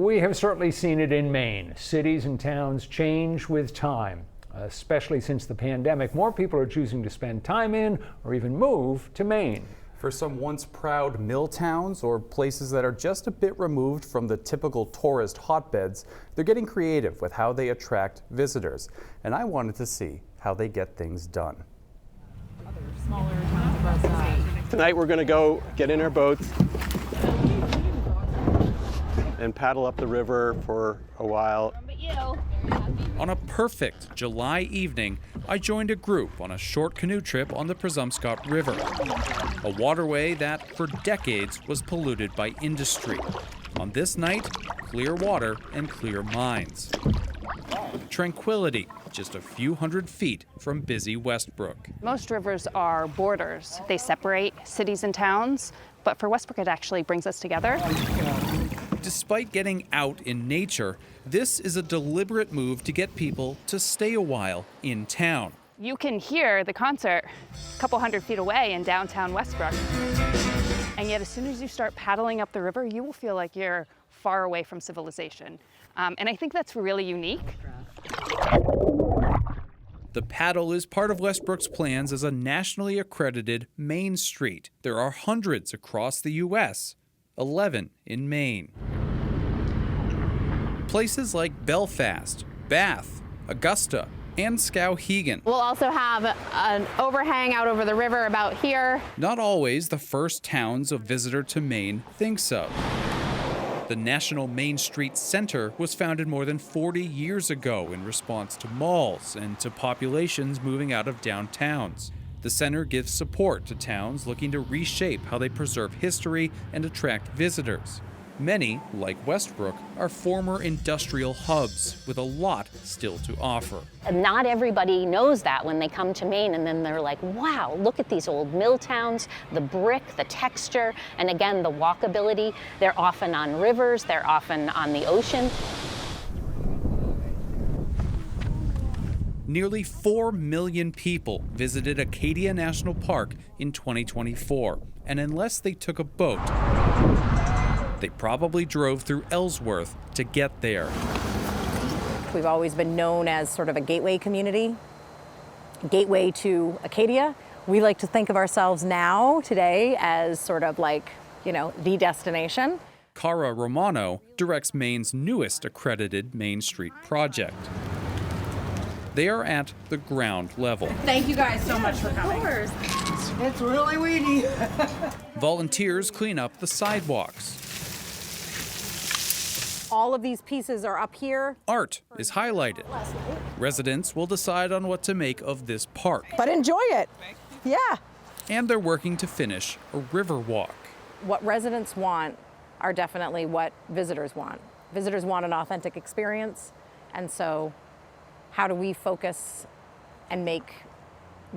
We have certainly seen it in Maine. Cities and towns change with time, especially since the pandemic. More people are choosing to spend time in or even move to Maine. For some once proud mill towns or places that are just a bit removed from the typical tourist hotbeds, they're getting creative with how they attract visitors. And I wanted to see how they get things done. Tonight we're going to go get in our boats and paddle up the river for a while. On a perfect July evening, I joined a group on a short canoe trip on the Presumpscot River, a waterway that for decades was polluted by industry. On this night, clear water and clear minds. Tranquility, just a few hundred feet from busy Westbrook. Most rivers are borders. They separate cities and towns, but for Westbrook it actually brings us together. Despite getting out in nature, this is a deliberate move to get people to stay a while in town. You can hear the concert a couple hundred feet away in downtown Westbrook. And yet as soon as you start paddling up the river, you will feel like you're far away from civilization. And I think that's really unique. The paddle is part of Westbrook's plans as a nationally accredited Main Street. There are hundreds across the U.S., 11 in Maine. Places like Belfast, Bath, Augusta, and Skowhegan. We'll also have an overhang out over the river about here. Not always the first towns a visitor to Maine thinks of. The National Main Street Center was founded more than 40 years ago in response to malls and to populations moving out of downtowns. The center gives support to towns looking to reshape how they preserve history and attract visitors. Many, like Westbrook, are former industrial hubs with a lot still to offer. Not everybody knows that when they come to Maine, and then they're like, wow, look at these old mill towns, the brick, the texture, and again, the walkability. They're often on rivers, they're often on the ocean. Nearly 4 million people visited Acadia National Park in 2024, and unless they took a boat, they probably drove through Ellsworth to get there. We've always been known as sort of a gateway community, gateway to Acadia. We like to think of ourselves now, today, as sort of like, the destination. Cara Romano directs Maine's newest accredited Main Street project. They are at the ground level. Thank you guys so much for coming. Of course. It's really weedy. Volunteers clean up the sidewalks. All of these pieces are up here. Art is highlighted. Residents will decide on what to make of this park. But enjoy it. Yeah. And they're working to finish a river walk. What residents want are definitely what visitors want. Visitors want an authentic experience, and so how do we focus and make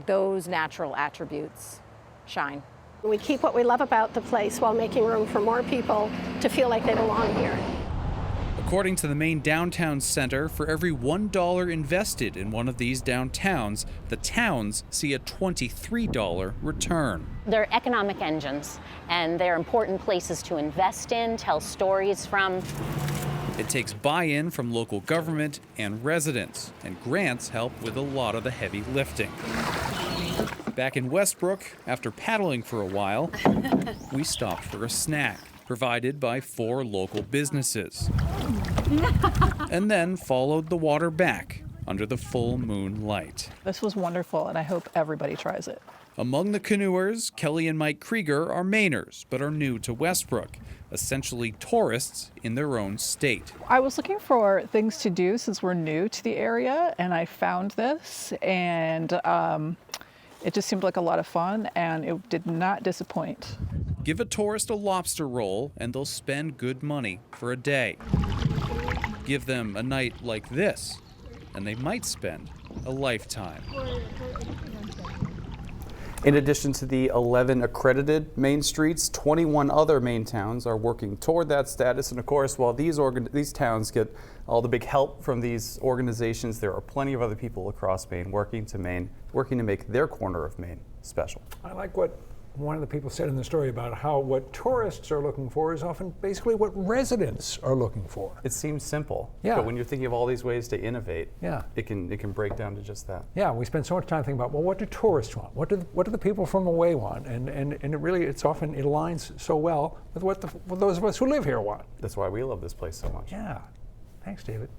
those natural attributes shine? We keep what we love about the place while making room for more people to feel like they belong here. According to the Maine Downtown Center, for every $1 invested in one of these downtowns, the towns see a $23 return. They're economic engines, and they're important places to invest in, tell stories from. It takes buy-in from local government and residents, and grants help with a lot of the heavy lifting. Back in Westbrook, after paddling for a while, we stopped for a snack, provided by 4 local businesses. And then followed the water back under the full moon light. This was wonderful, and I hope everybody tries it. Among the canoers, Kelly and Mike Krieger are Mainers, but are new to Westbrook, essentially tourists in their own state. I was looking for things to do since we're new to the area, and I found this, and it just seemed like a lot of fun, and it did not disappoint. Give a tourist a lobster roll, and they'll spend good money for a day. Give them a night like this, and they might spend a lifetime. In addition to the 11 accredited Main Streets, 21 other Maine towns are working toward that status. And of course, while these towns get all the big help from these organizations, there are plenty of other people across Maine working to make their corner of Maine special. I like what one of the people said in the story about how what tourists are looking for is often basically what residents are looking for. It seems simple, Yeah. but when you're thinking of all these ways to innovate, Yeah. it can break down to just that. Yeah, we spend so much time thinking about, well, what do tourists want? What do the people from away want? And it really, it aligns so well with what those of us who live here want. That's why we love this place so much. Yeah. Thanks, David.